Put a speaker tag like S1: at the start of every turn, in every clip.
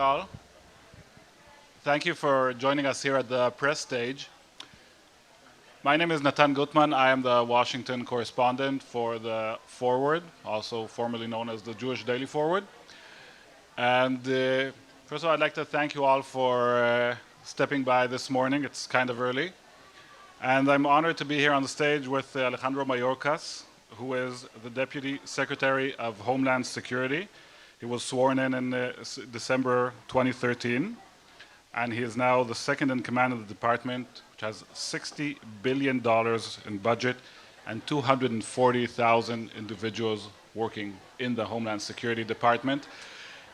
S1: all. Thank you for joining us here at the press stage. My name is Natan Guttman. I am the Washington correspondent for the Forward, also formerly known as the Jewish Daily Forward. And first of all, I'd like to thank you all for stepping by this morning. It's kind of early. And I'm honored to be here on the stage with Alejandro Mayorkas, who is the Deputy Secretary of Homeland Security. He was sworn in December 2013, and he is now the second in command of the department, which has $60 billion in budget and 240,000 individuals working in the Homeland Security Department.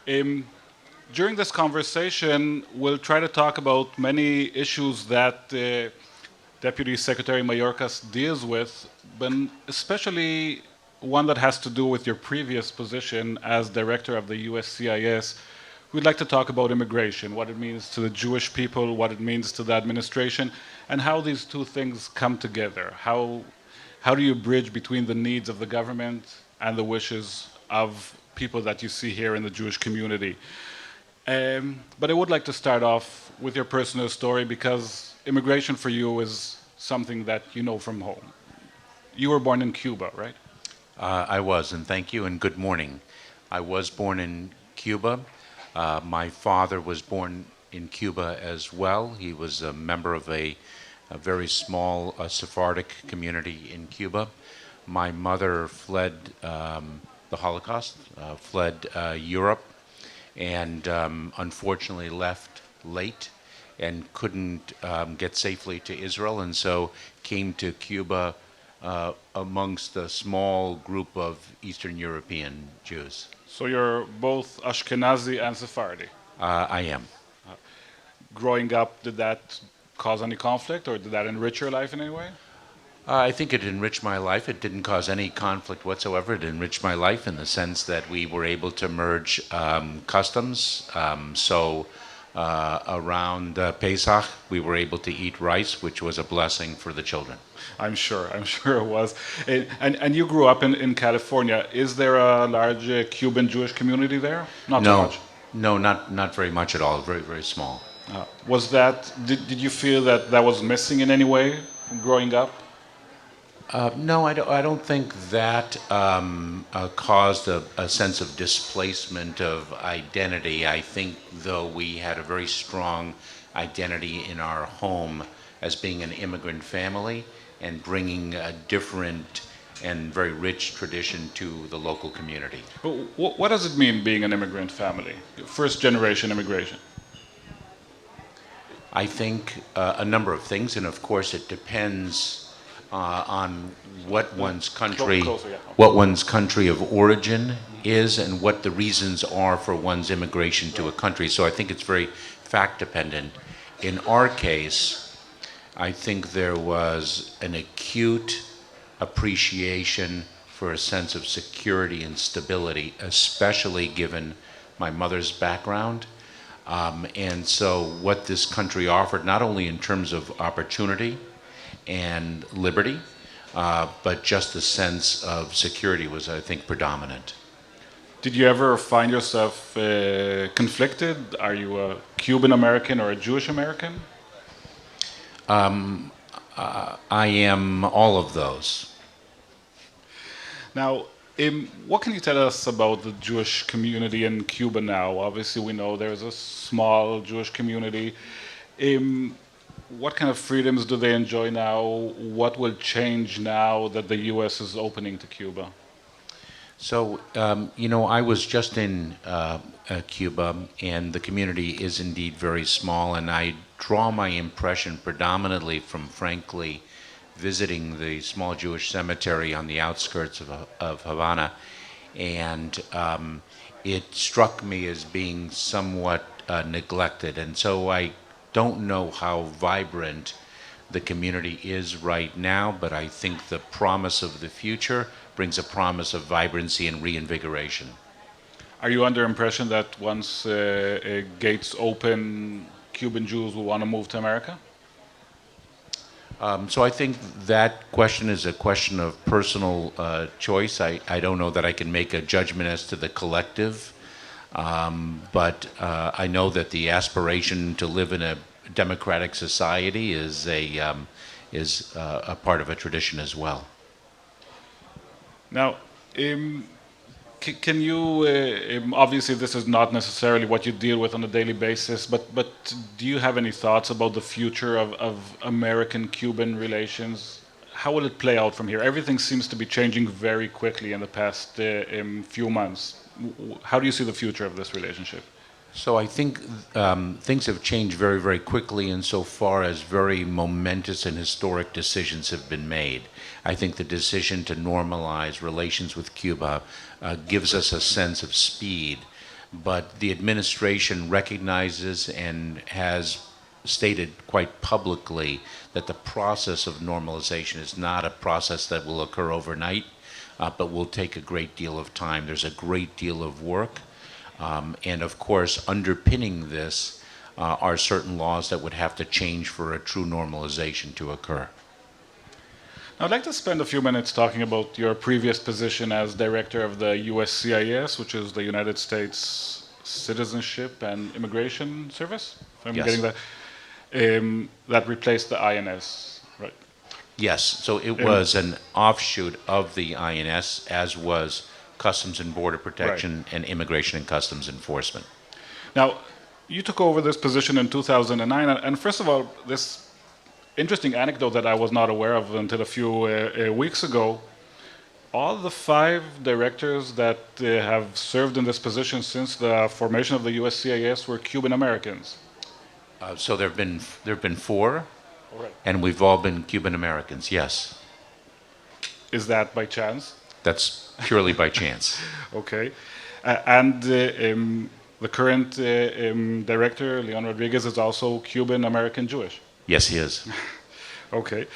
S1: During this conversation, we'll try to talk about many issues that Deputy Secretary Mayorkas deals with, but especially one that has to do with your previous position as director of the USCIS. We'd like to talk about immigration, what it means to the Jewish people, what it means to the administration, and how these two things come together. How do you bridge between the needs of the government and the wishes of people that you see here in the Jewish community? But I would like to start off with your personal story, because immigration for you is something that you know from home. You were born in Cuba, right?
S2: I was, and thank you, and good morning. I was born in Cuba. My father was born in Cuba as well. He was a member of a very small Sephardic community in Cuba. My mother fled the Holocaust, fled Europe, and unfortunately left late and couldn't get safely to Israel, and so came to Cuba amongst a small group of Eastern European Jews.
S1: So you're both Ashkenazi and Sephardi.
S2: I am.
S1: Growing up, did that cause any conflict, or did that enrich your life in any way?
S2: I think it enriched my life. It didn't cause any conflict whatsoever. It enriched my life in the sense that we were able to merge customs. Around Pesach, we were able to eat rice, which was a blessing for the children.
S1: I'm sure it was. And you grew up in California. Is there a large Cuban Jewish community there? Not too much.
S2: No, not very much at all. Very, very small.
S1: Did you feel that was missing in any way growing up?
S2: No, I don't think that caused a sense of displacement of identity. I think, though, we had a very strong identity in our home as being an immigrant family and bringing a different and very rich tradition to the local community.
S1: But what does it mean being an immigrant family? First generation immigration?
S2: I think a number of things, and of course it depends on what one's country, what one's country of origin is, and what the reasons are for one's immigration to a country. So I think it's very fact dependent. In our case, I think there was an acute appreciation for a sense of security and stability, especially given my mother's background. And so what this country offered, not only in terms of opportunity and liberty, but just the sense of security was, I think, predominant.
S1: Did you ever find yourself conflicted? Are you a Cuban American or a Jewish American?
S2: I am all of those.
S1: Now, what can you tell us about the Jewish community in Cuba now? Obviously, we know there's a small Jewish community. What kind of freedoms do they enjoy now? What will change now that the U.S. is opening to Cuba?
S2: So, I was just in Cuba, and the community is indeed very small, and I draw my impression predominantly from, frankly, visiting the small Jewish cemetery on the outskirts of Havana, and it struck me as being somewhat neglected, and so I don't know how vibrant the community is right now, but I think the promise of the future brings a promise of vibrancy and reinvigoration.
S1: Are you under impression that once gates open, Cuban Jews will want to move to America?
S2: So I think that question is a question of personal choice. I don't know that I can make a judgment as to the collective But I know that the aspiration to live in a democratic society is a part of a tradition as well.
S1: Now, can you, obviously this is not necessarily what you deal with on a daily basis, but do you have any thoughts about the future of American-Cuban relations? How will it play out from here? Everything seems to be changing very quickly in the past few months. How do you see the future of this relationship?
S2: So I think things have changed very, very quickly insofar as very momentous and historic decisions have been made. I think the decision to normalize relations with Cuba gives us a sense of speed, but the administration recognizes and has stated quite publicly that the process of normalization is not a process that will occur overnight, but will take a great deal of time. There's a great deal of work. And of course, underpinning this are certain laws that would have to change for a true normalization to occur.
S1: Now, I'd like to spend a few minutes talking about your previous position as director of the USCIS, which is the United States Citizenship and Immigration Service, if I'm
S2: Yes.
S1: getting that, that replaced the INS, right?
S2: Yes, so it was an offshoot of the INS, as was Customs and Border Protection and Immigration and Customs Enforcement.
S1: Now, you took over this position in 2009, and first of all, this interesting anecdote that I was not aware of until a few weeks ago, all the 5 directors that have served in this position since the formation of the USCIS were Cuban Americans.
S2: So there have been 4,
S1: All right.
S2: and we've all been Cuban Americans, yes.
S1: Is that by chance?
S2: That's purely by chance.
S1: Okay. And the current director, Leon Rodriguez, is also Cuban American Jewish.
S2: Yes, he is.
S1: Okay.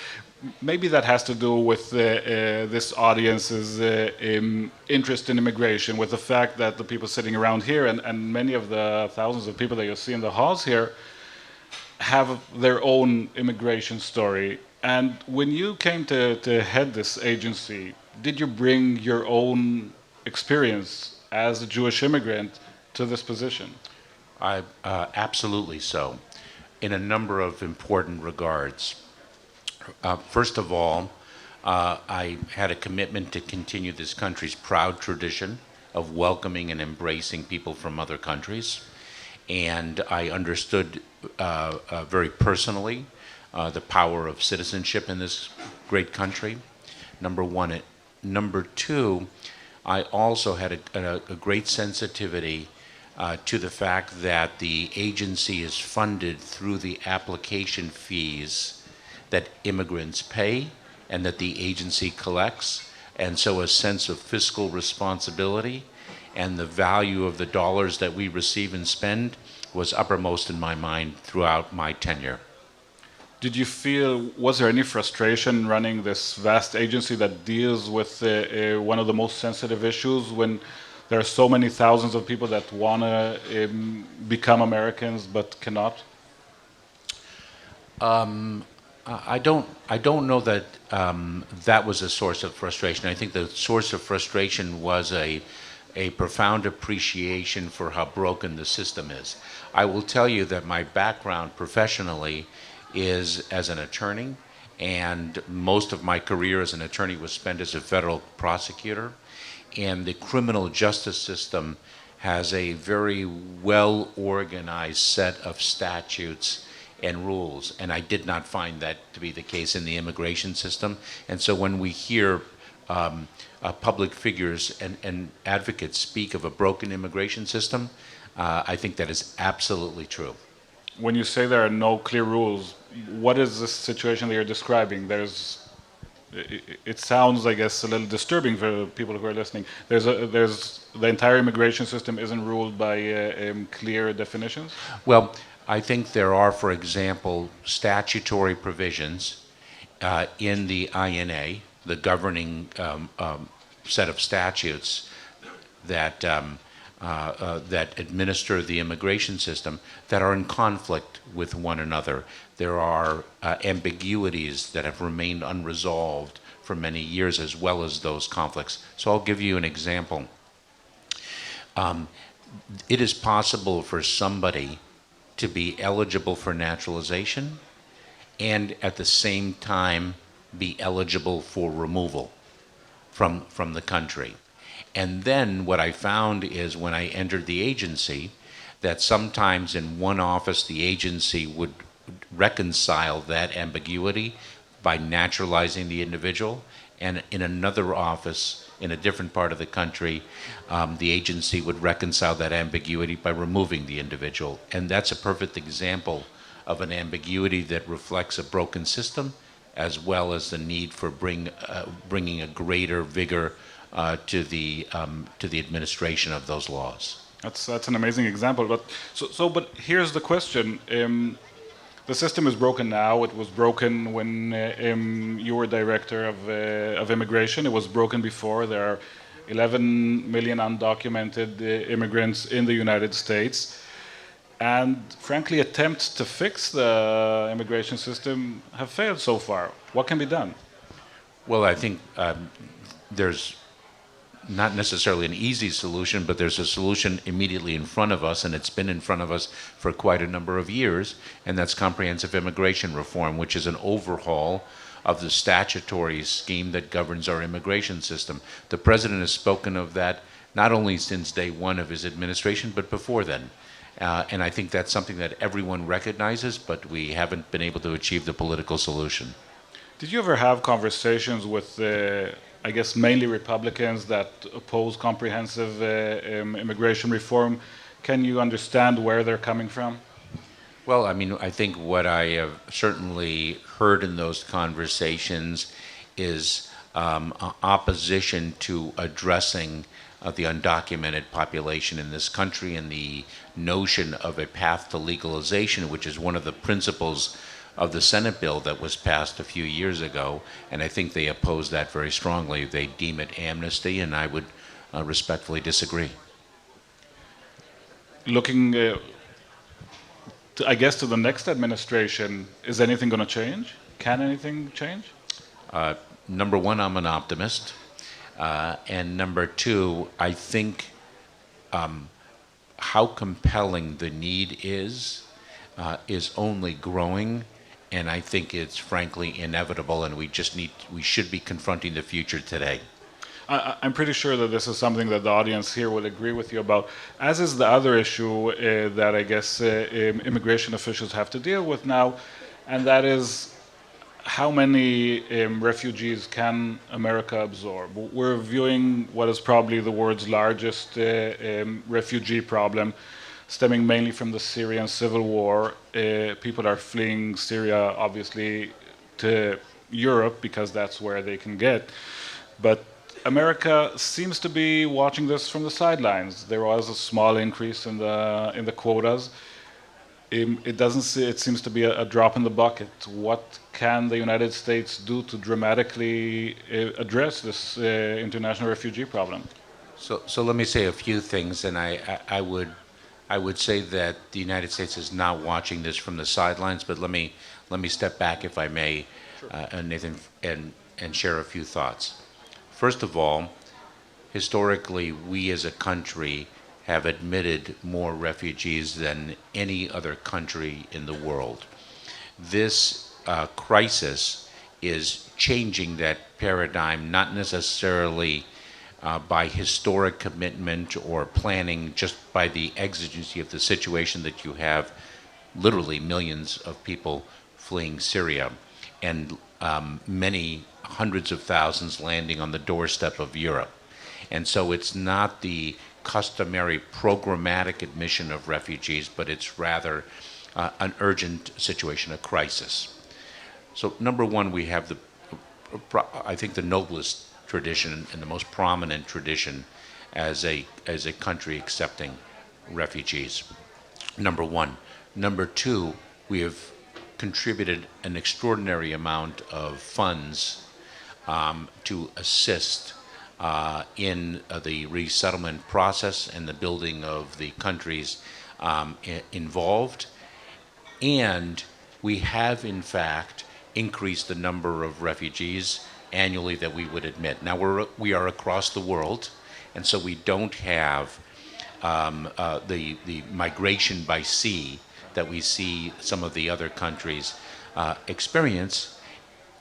S1: Maybe that has to do with this audience's interest in immigration, with the fact that the people sitting around here and many of the thousands of people that you'll see in the halls here have their own immigration story. And when you came to head this agency, did you bring your own experience as a Jewish immigrant to this position?
S2: Absolutely so, in a number of important regards. First of all, I had a commitment to continue this country's proud tradition of welcoming and embracing people from other countries. And I understood very personally the power of citizenship in this great country, number one. Number two, I also had a great sensitivity to the fact that the agency is funded through the application fees that immigrants pay and that the agency collects, and so a sense of fiscal responsibility and the value of the dollars that we receive and spend was uppermost in my mind throughout my tenure.
S1: Did you feel, was there any frustration running this vast agency that deals with one of the most sensitive issues when there are so many thousands of people that want to become Americans but cannot?
S2: I don't know that that was a source of frustration. I think the source of frustration was a profound appreciation for how broken the system is. I will tell you that my background professionally is as an attorney, and most of my career as an attorney was spent as a federal prosecutor. And the criminal justice system has a very well-organized set of statutes and rules, and I did not find that to be the case in the immigration system. And so when we hear public figures and advocates speak of a broken immigration system, I think that is absolutely true.
S1: When you say there are no clear rules, what is the situation that you're describing? It sounds, I guess, a little disturbing for people who are listening. The entire immigration system isn't ruled by clear definitions?
S2: Well, I think there are, for example, statutory provisions in the INA, the governing set of statutes that that administer the immigration system, that are in conflict with one another. There are ambiguities that have remained unresolved for many years, as well as those conflicts. So I'll give you an example. it is possible for somebody to be eligible for naturalization and at the same time be eligible for removal from the country. And then what I found is when I entered the agency, that sometimes in one office the agency would reconcile that ambiguity by naturalizing the individual, and in another office in a different part of the country, the agency would reconcile that ambiguity by removing the individual. And that's a perfect example of an ambiguity that reflects a broken system, as well as the need for bringing a greater vigor to the administration of those laws.
S1: That's an amazing example. But here's the question. The system is broken now. It was broken when you were director of immigration. It was broken before. There are 11 million undocumented immigrants in the United States. And frankly, attempts to fix the immigration system have failed so far. What can be done?
S2: Well, I think there's not necessarily an easy solution, but there's a solution immediately in front of us, and it's been in front of us for quite a number of years, and that's comprehensive immigration reform, which is an overhaul of the statutory scheme that governs our immigration system. The president has spoken of that not only since day one of his administration, but before then. And I think that's something that everyone recognizes, but we haven't been able to achieve the political solution.
S1: Did you ever have conversations with I guess mainly Republicans that oppose comprehensive immigration reform? Can you understand where they're coming from?
S2: Well, I mean, I think what I have certainly heard in those conversations is opposition to addressing the undocumented population in this country and the notion of a path to legalization, which is one of the principles of the Senate bill that was passed a few years ago, and I think they oppose that very strongly. They deem it amnesty, and I would respectfully disagree.
S1: Looking, I guess, to the next administration, is anything going to change? Can anything change?
S2: Number one, I'm an optimist. And number two, I think how compelling the need is only growing. And I think it's frankly inevitable, and we should be confronting the future today.
S1: I'm pretty sure that this is something that the audience here would agree with you about, as is the other issue that I guess immigration officials have to deal with now, and that is how many refugees can America absorb? We're viewing what is probably the world's largest refugee problem, stemming mainly from the Syrian civil war. People are fleeing Syria, obviously, to Europe because that's where they can get. But America seems to be watching this from the sidelines. There was a small increase in the quotas. It seems to be a drop in the bucket. What can the United States do to dramatically address this international refugee problem?
S2: So let me say a few things, and I would say that the United States is not watching this from the sidelines, but let me step back, if I may, sure. Nathan, and share a few thoughts. First of all, historically, we as a country have admitted more refugees than any other country in the world. This crisis is changing that paradigm, not necessarily by historic commitment or planning, just by the exigency of the situation that you have literally millions of people fleeing Syria and many hundreds of thousands landing on the doorstep of Europe. And so it's not the customary programmatic admission of refugees, but it's rather an urgent situation, a crisis. So number one, we have I think the noblest tradition and the most prominent tradition as a country accepting refugees. Number one. Number two, we have contributed an extraordinary amount of funds to assist in the resettlement process and the building of the countries involved. And we have, in fact, increased the number of refugees annually that we would admit. Now, we are across the world, and so we don't have the migration by sea that we see some of the other countries experience.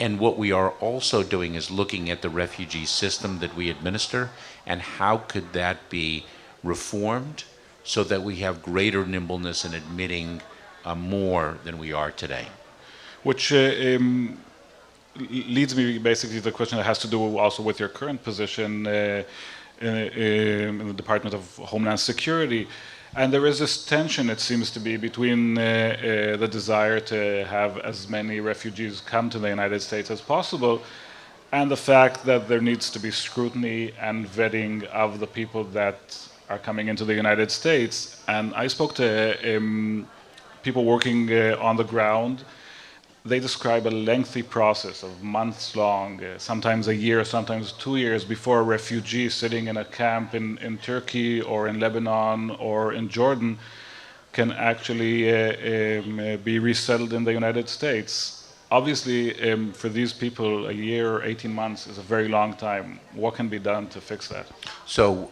S2: And what we are also doing is looking at the refugee system that we administer and how could that be reformed so that we have greater nimbleness in admitting more than we are today.
S1: Which leads me basically to the question that has to do also with your current position in the Department of Homeland Security. And there is this tension, it seems to be, between the desire to have as many refugees come to the United States as possible and the fact that there needs to be scrutiny and vetting of the people that are coming into the United States. And I spoke to people working on the ground. They describe a lengthy process of months long, sometimes a year, sometimes 2 years, before a refugee sitting in a camp in Turkey or in Lebanon or in Jordan can actually be resettled in the United States. Obviously, for these people, a year or 18 months is a very long time. What can be done to fix that?
S2: So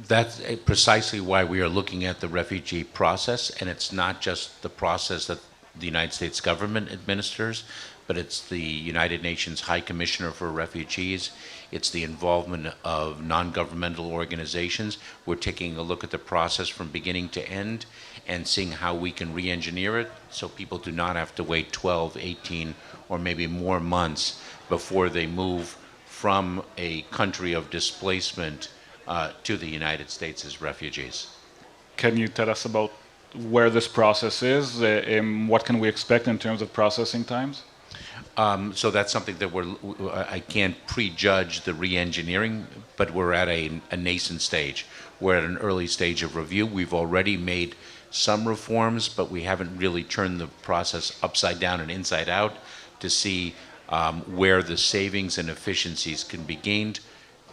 S2: that's precisely why we are looking at the refugee process, and it's not just the process that the United States government administers, but it's the United Nations High Commissioner for Refugees. It's the involvement of non-governmental organizations. We're taking a look at the process from beginning to end and seeing how we can re-engineer it so people do not have to wait 12, 18, or maybe more months before they move from a country of displacement to the United States as refugees.
S1: Can you tell us about where this process is? What can we expect in terms of processing times?
S2: So that's something that I can't prejudge the re-engineering, but we're at a nascent stage. We're at an early stage of review. We've already made some reforms, but we haven't really turned the process upside down and inside out to see where the savings and efficiencies can be gained,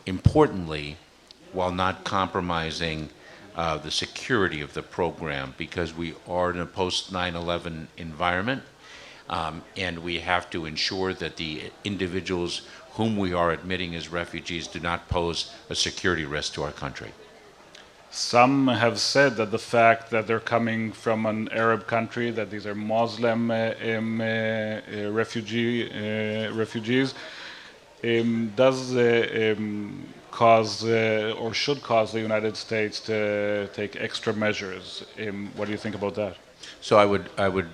S2: importantly, while not compromising the security of the program, because we are in a post 9/11 environment, and we have to ensure that the individuals whom we are admitting as refugees do not pose a security risk to our country.
S1: Some have said that the fact that they're coming from an Arab country, that these are Muslim refugees, does cause or should cause the United States to take extra measures. What do you think about that?
S2: So I would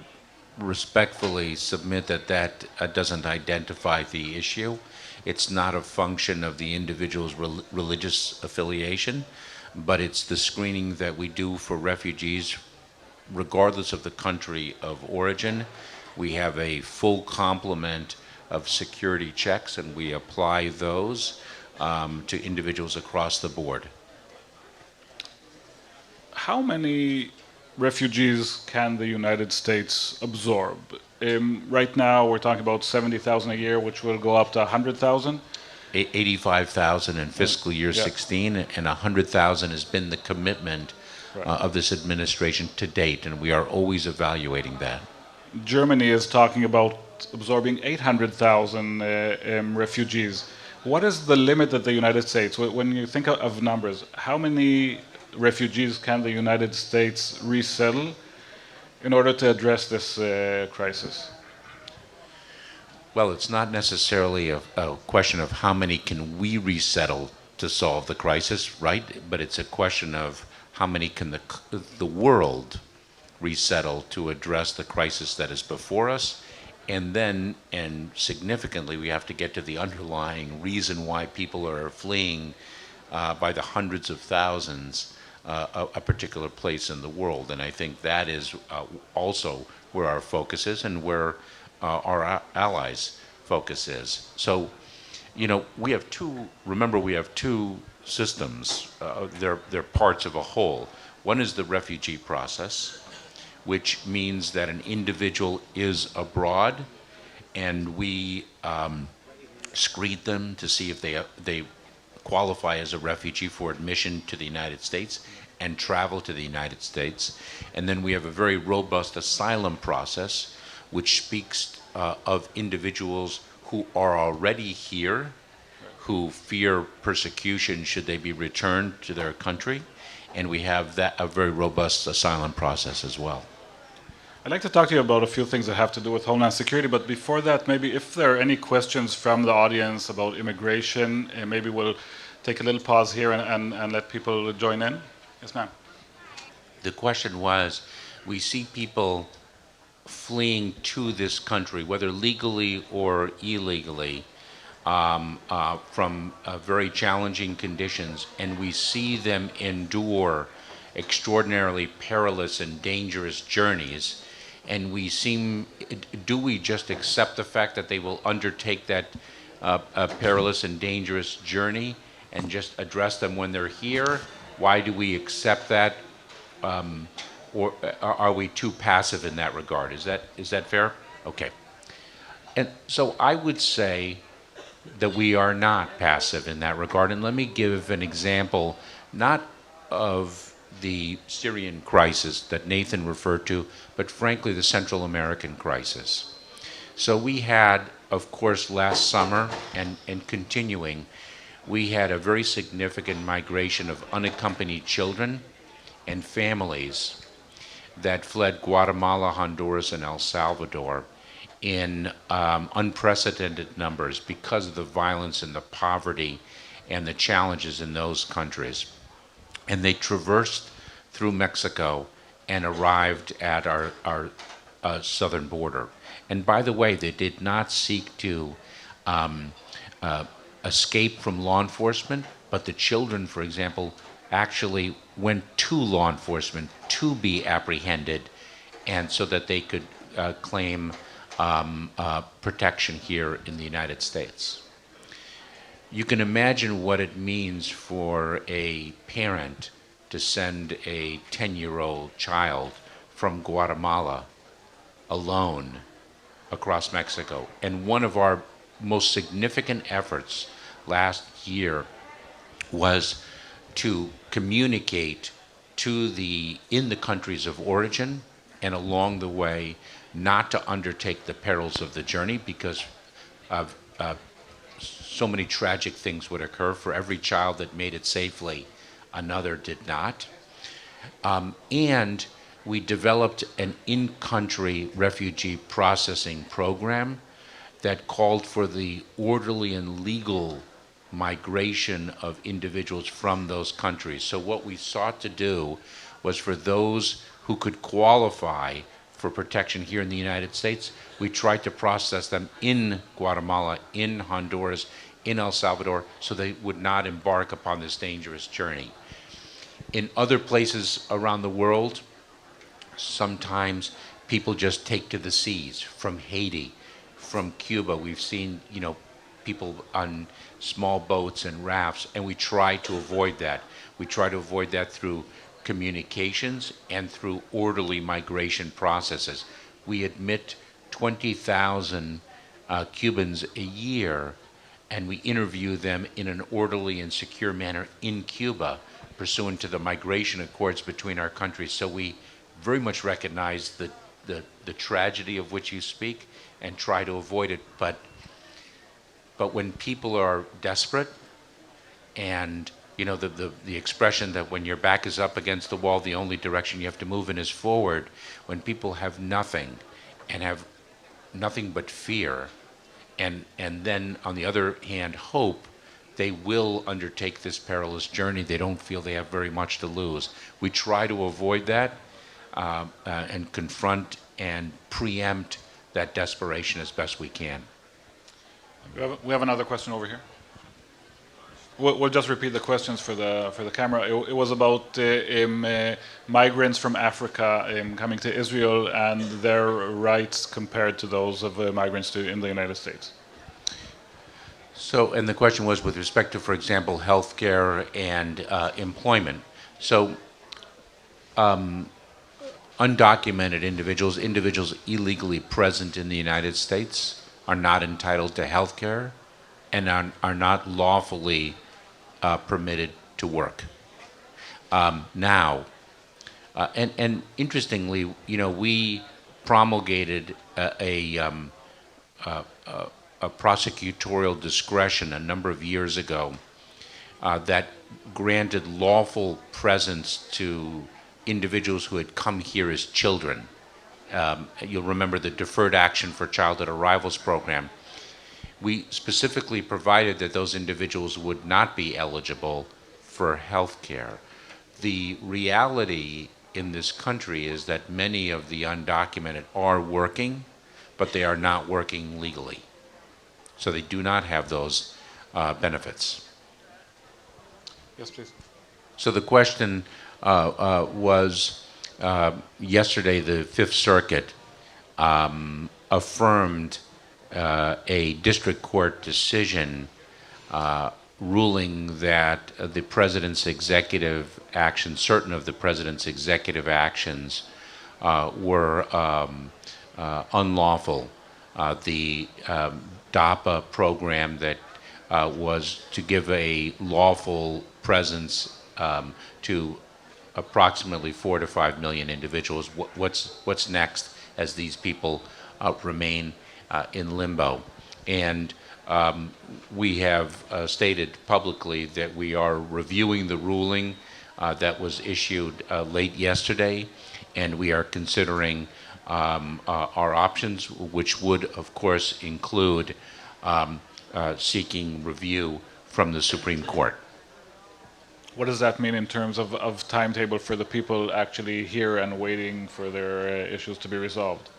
S2: respectfully submit that doesn't identify the issue. It's not a function of the individual's religious affiliation, but it's the screening that we do for refugees regardless of the country of origin. We have a full complement of security checks, and we apply those to individuals across the board.
S1: How many refugees can the United States absorb? Right now, we're talking about 70,000 a year, which will go up to 100,000.
S2: 85,000 in fiscal year 16, and 100,000 has been the commitment of this administration to date, and we are always evaluating that.
S1: Germany is talking about absorbing 800,000 refugees. What is the limit that the United States, when you think of numbers, how many refugees can the United States resettle in order to address this crisis?
S2: Well, it's not necessarily a question of how many can we resettle to solve the crisis, right? But it's a question of how many can the world resettle to address the crisis that is before us. And then, and significantly, we have to get to the underlying reason why people are fleeing by the hundreds of thousands a particular place in the world. And I think that is also where our focus is and where our allies' focus is. So, you know, we have two systems. They're parts of a whole. One is the refugee process, which means that an individual is abroad, and we screen them to see if they qualify as a refugee for admission to the United States and travel to the United States. And then we have a very robust asylum process, which speaks of individuals who are already here, who fear persecution should they be returned to their country, and we have a very robust asylum process as well.
S1: I'd like to talk to you about a few things that have to do with Homeland Security, but before that, maybe if there are any questions from the audience about immigration, maybe we'll take a little pause here and let people join in. Yes, ma'am.
S2: The question was, we see people fleeing to this country, whether legally or illegally, from very challenging conditions, and we see them endure extraordinarily perilous and dangerous journeys, and do we just accept the fact that they will undertake that perilous and dangerous journey and just address them when they're here? Why do we accept that? Or are we too passive in that regard? Is that fair? Okay. And so I would say that we are not passive in that regard. And let me give an example, not of the Syrian crisis that Nathan referred to, but frankly the Central American crisis. So we had, of course, last summer and continuing, we had a very significant migration of unaccompanied children and families that fled Guatemala, Honduras, and El Salvador in unprecedented numbers because of the violence and the poverty and the challenges in those countries. And they traversed through Mexico and arrived at our southern border. And by the way, they did not seek to escape from law enforcement, but the children, for example, actually went to law enforcement to be apprehended, and so that they could claim protection here in the United States. You can imagine what it means for a parent to send a 10-year-old child from Guatemala alone across Mexico. And one of our most significant efforts last year was to communicate in the countries of origin and along the way not to undertake the perils of the journey, because of so many tragic things would occur. For every child that made it safely, another did not. And we developed an in-country refugee processing program that called for the orderly and legal migration of individuals from those countries. So what we sought to do was, for those who could qualify for protection here in the United States, we tried to process them in Guatemala, in Honduras, in El Salvador, so they would not embark upon this dangerous journey. In other places around the world, sometimes people just take to the seas. From Haiti, from Cuba, we've seen, people on small boats and rafts, and we try to avoid that. We try to avoid that through communications and through orderly migration processes. We admit 20,000 Cubans a year, and we interview them in an orderly and secure manner in Cuba, pursuant to the migration accords between our countries. So we very much recognize the tragedy of which you speak and try to avoid it. But when people are desperate, and the expression that when your back is up against the wall, the only direction you have to move in is forward, when people have nothing and have nothing but fear, and then on the other hand hope, they will undertake this perilous journey. They don't feel they have very much to lose. We try to avoid that and confront and preempt that desperation as best we can.
S1: We have another question over here. We'll just repeat the questions for the camera. It was about migrants from Africa coming to Israel and their rights compared to those of migrants in the United States.
S2: So, and the question was with respect to, for example, healthcare and employment. So, undocumented individuals illegally present in the United States are not entitled to health care and are not lawfully permitted to work. Now, and interestingly, we promulgated a prosecutorial discretion a number of years ago that granted lawful presence to individuals who had come here as children. You'll remember the Deferred Action for Childhood Arrivals program. We specifically provided that those individuals would not be eligible for health care. The reality in this country is that many of the undocumented are working, but they are not working legally. So they do not have those benefits.
S1: Yes, please.
S2: So the question was, yesterday the Fifth Circuit affirmed a district court decision ruling that the president's executive actions, certain of the president's executive actions, were unlawful. The DAPA program that was to give a lawful presence to approximately 4 to 5 million individuals. What's next as these people remain in limbo? And we have stated publicly that we are reviewing the ruling that was issued late yesterday, and we are considering our options, which would, of course, include seeking review from the Supreme Court.
S1: What does that mean in terms of timetable for the people actually here and waiting for their issues to be resolved,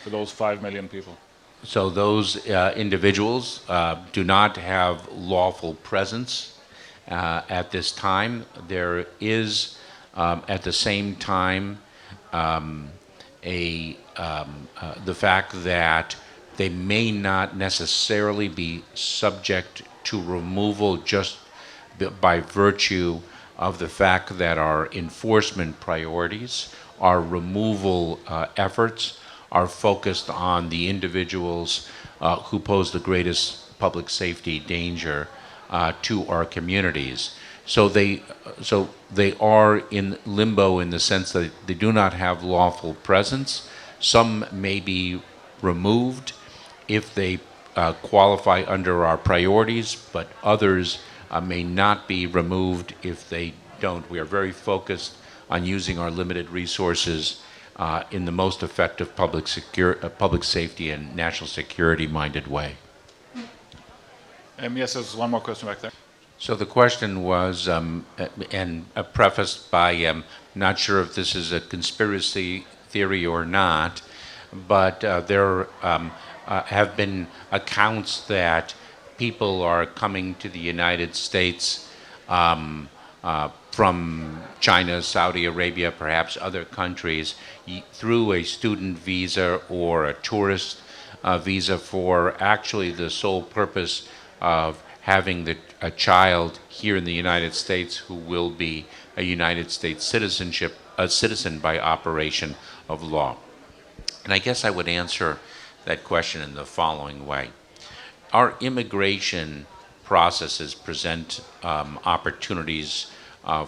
S1: for those 5 million people?
S2: So those individuals do not have lawful presence at this time. There is, at the same time, the fact that they may not necessarily be subject to removal just by virtue of the fact that our enforcement priorities, our removal efforts are focused on the individuals who pose the greatest public safety danger to our communities. So they are in limbo in the sense that they do not have lawful presence. Some may be removed if they qualify under our priorities, but others may not be removed if they don't. We are very focused on using our limited resources in the most effective public safety and national security-minded way.
S1: Yes, there's one more question back there.
S2: So the question was, and prefaced by, not sure if this is a conspiracy theory or not, but there have been accounts that people are coming to the United States from China, Saudi Arabia, perhaps other countries, through a student visa or a tourist visa for actually the sole purpose of having a child here in the United States who will be a United States citizen by operation of law. And I guess I would answer that question in the following way. Our immigration processes present opportunities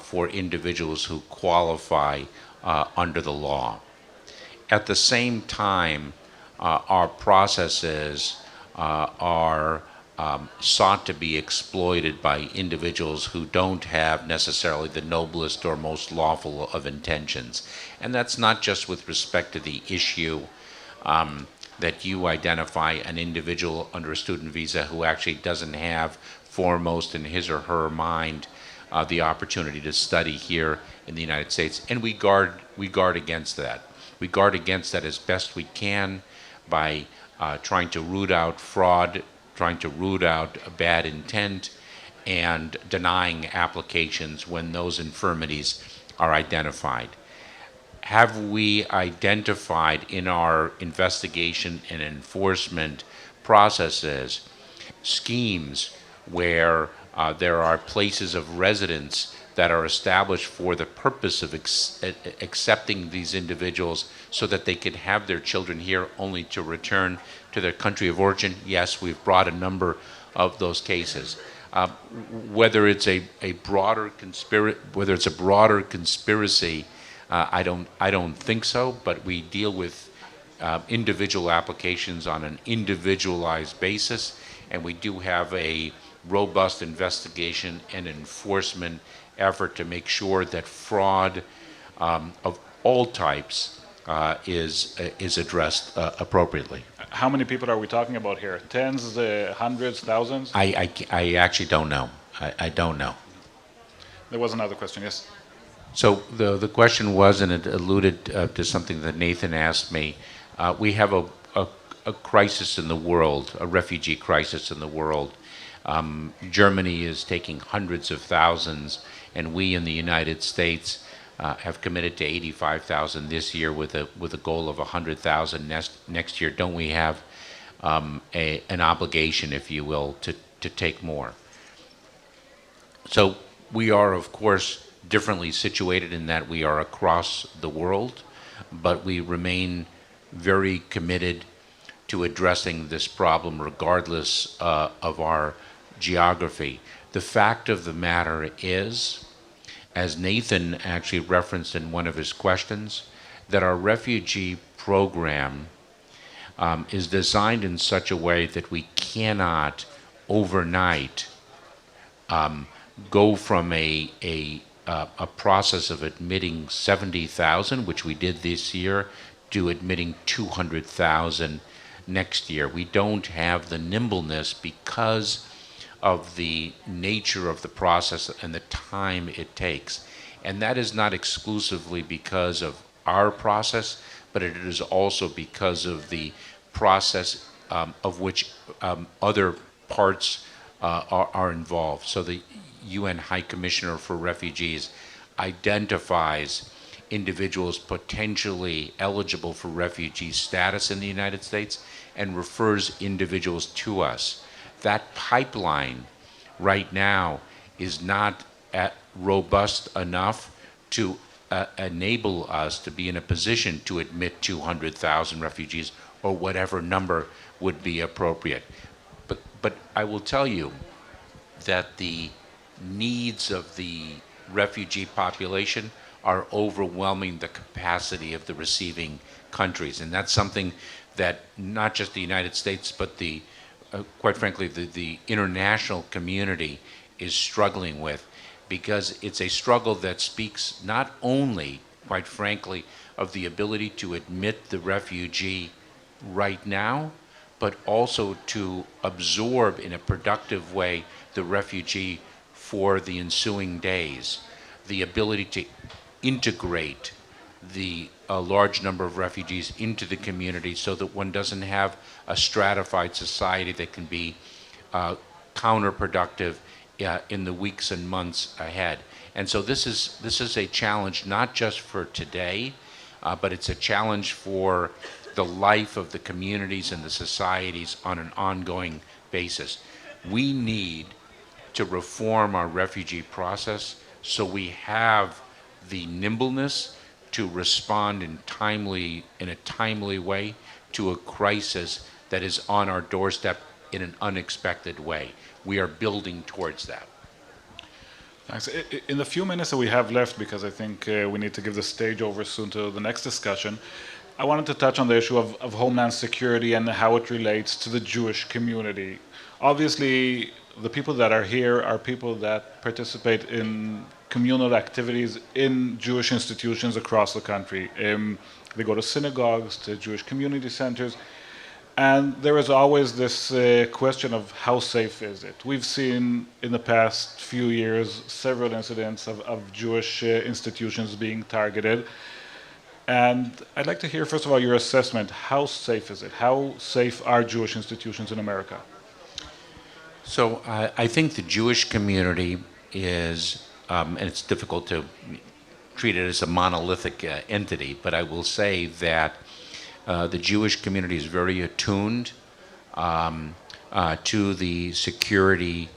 S2: for individuals who qualify under the law. At the same time, our processes are sought to be exploited by individuals who don't have necessarily the noblest or most lawful of intentions. And that's not just with respect to the issue that you identify an individual under a student visa who actually doesn't have foremost in his or her mind the opportunity to study here in the United States. And we guard against that. We guard against that as best we can by trying to root out fraud, trying to root out bad intent, and denying applications when those infirmities are identified. Have we identified in our investigation and enforcement processes schemes where there are places of residence that are established for the purpose of accepting these individuals so that they can have their children here only to return to their country of origin? Yes, we've brought a number of those cases. Whether it's a broader conspiracy, I don't think so. But we deal with individual applications on an individualized basis, and we do have a robust investigation and enforcement effort to make sure that fraud of all types is addressed appropriately.
S1: How many people are we talking about here? Tens, hundreds, thousands?
S2: I actually don't know. I don't know.
S1: There was another question, yes.
S2: So the question was, and it alluded to something that Nathan asked me, we have a crisis in the world, a refugee crisis in the world. Germany is taking hundreds of thousands, and we in the United States have committed to 85,000 this year with a goal of 100,000 next year. Don't we have an obligation, if you will, to take more? So we are, of course, differently situated in that we are across the world, but we remain very committed to addressing this problem regardless of our geography. The fact of the matter is, as Nathan actually referenced in one of his questions, that our refugee program is designed in such a way that we cannot overnight go from a process of admitting 70,000, which we did this year, to admitting 200,000 next year. We don't have the nimbleness because of the nature of the process and the time it takes. And that is not exclusively because of our process, but it is also because of the process of which other parts are involved. So the UN High Commissioner for Refugees identifies individuals potentially eligible for refugee status in the United States and refers individuals to us. That pipeline right now is not robust enough to enable us to be in a position to admit 200,000 refugees or whatever number would be appropriate. But I will tell you that the needs of the refugee population are overwhelming the capacity of the receiving countries. And that's something that not just the United States, but quite frankly, the international community is struggling with, because it's a struggle that speaks not only, quite frankly, of the ability to admit the refugee right now, but also to absorb in a productive way the refugee for the ensuing days, the ability to integrate the large number of refugees into the community so that one doesn't have a stratified society that can be counterproductive in the weeks and months ahead. And so this is a challenge not just for today, but it's a challenge for the life of the communities and the societies on an ongoing basis. We need to reform our refugee process so we have the nimbleness to respond in a timely way to a crisis that is on our doorstep in an unexpected way. We are building towards that.
S1: Thanks. In the few minutes that we have left, because I think we need to give the stage over soon to the next discussion, I wanted to touch on the issue of Homeland Security and how it relates to the Jewish community. Obviously, the people that are here are people that participate in communal activities in Jewish institutions across the country. They go to synagogues, to Jewish community centers, and there is always this question of how safe is it? We've seen in the past few years several incidents of Jewish institutions being targeted. And I'd like to hear, first of all, your assessment. How safe is it? How safe are Jewish institutions in America?
S2: So I think the Jewish community is, and it's difficult to treat it as a monolithic entity, but I will say that the Jewish community is very attuned to the security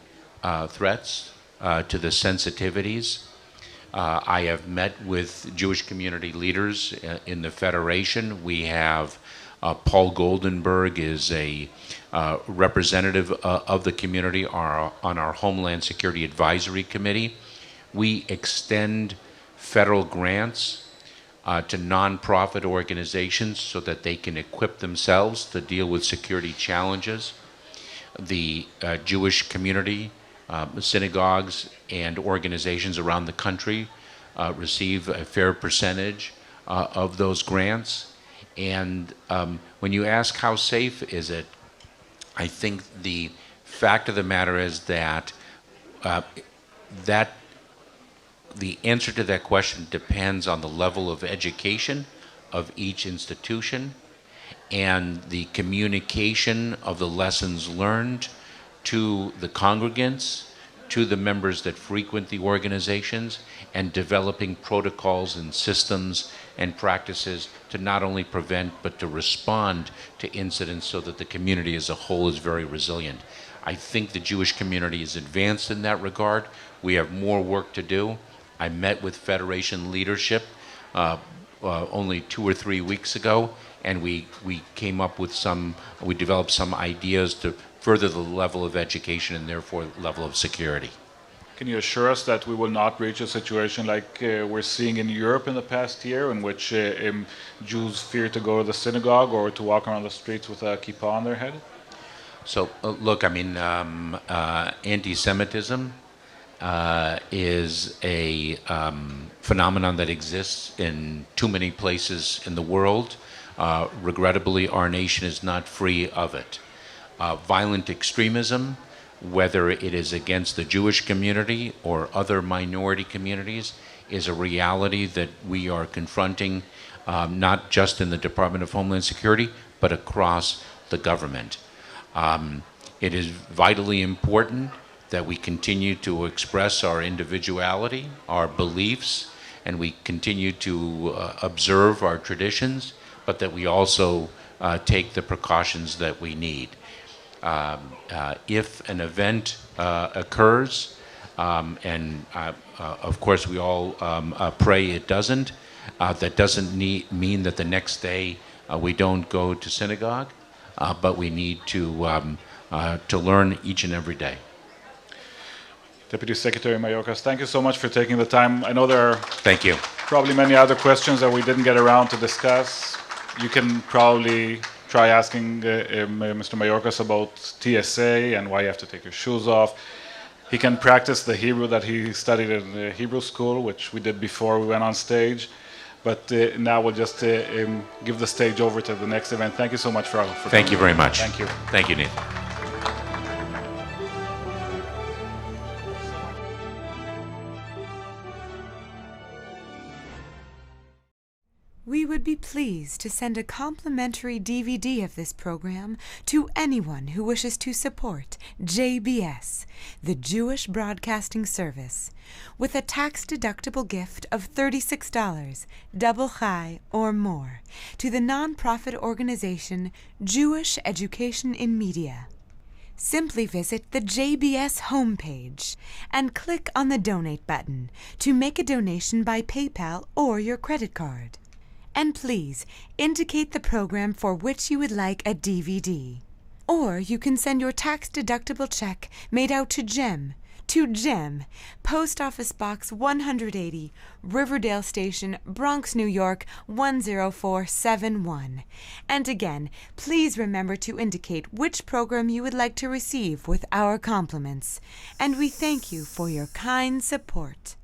S2: threats, to the sensitivities. I have met with Jewish community leaders in the Federation. We have Paul Goldenberg is a representative of the community on our Homeland Security Advisory Committee. We extend federal grants to nonprofit organizations so that they can equip themselves to deal with security challenges. The Jewish community, synagogues, and organizations around the country receive a fair percentage of those grants. And when you ask how safe is it, I think the fact of the matter is that the answer to that question depends on the level of education of each institution and the communication of the lessons learned to the congregants, to the members that frequent the organizations, and developing protocols and systems and practices to not only prevent but to respond to incidents so that the community as a whole is very resilient. I think the Jewish community is advanced in that regard. We have more work to do. I met with Federation leadership only 2 or 3 weeks ago, and we developed some ideas to further the level of education and therefore level of security.
S1: Can you assure us that we will not reach a situation like we're seeing in Europe in the past year, in which Jews fear to go to the synagogue or to walk around the streets with a kippah on their head?
S2: So, look, I mean, anti-Semitism is a phenomenon that exists in too many places in the world. Regrettably, our nation is not free of it. Violent extremism, whether it is against the Jewish community or other minority communities, is a reality that we are confronting not just in the Department of Homeland Security, but across the government. It is vitally important that we continue to express our individuality, our beliefs, and we continue to observe our traditions, but that we also take the precautions that we need. If an event occurs, and of course we all pray it doesn't, that doesn't mean that the next day we don't go to synagogue, but we need to learn each and every day.
S1: Deputy Secretary Mayorkas, thank you so much for taking the time. I know there are
S2: Thank you.
S1: probably many other questions that we didn't get around to discuss. You can probably try asking Mr. Mayorkas about TSA and why you have to take your shoes off. He can practice the Hebrew that he studied in the Hebrew school, which we did before we went on stage. But now we'll just give the stage over to the next event. Thank you so much for
S2: Thank you very much.
S1: Thank you.
S2: Thank you, Nathan.
S3: We would be pleased to send a complimentary DVD of this program to anyone who wishes to support JBS, the Jewish Broadcasting Service, with a tax-deductible gift of $36, double chai or more, to the nonprofit organization Jewish Education in Media. Simply visit the JBS homepage and click on the Donate button to make a donation by PayPal or your credit card. And please indicate the program for which you would like a DVD. Or you can send your tax-deductible check made out to GEM, Post Office Box 180, Riverdale Station, Bronx, New York 10471. And again, please remember to indicate which program you would like to receive with our compliments. And we thank you for your kind support.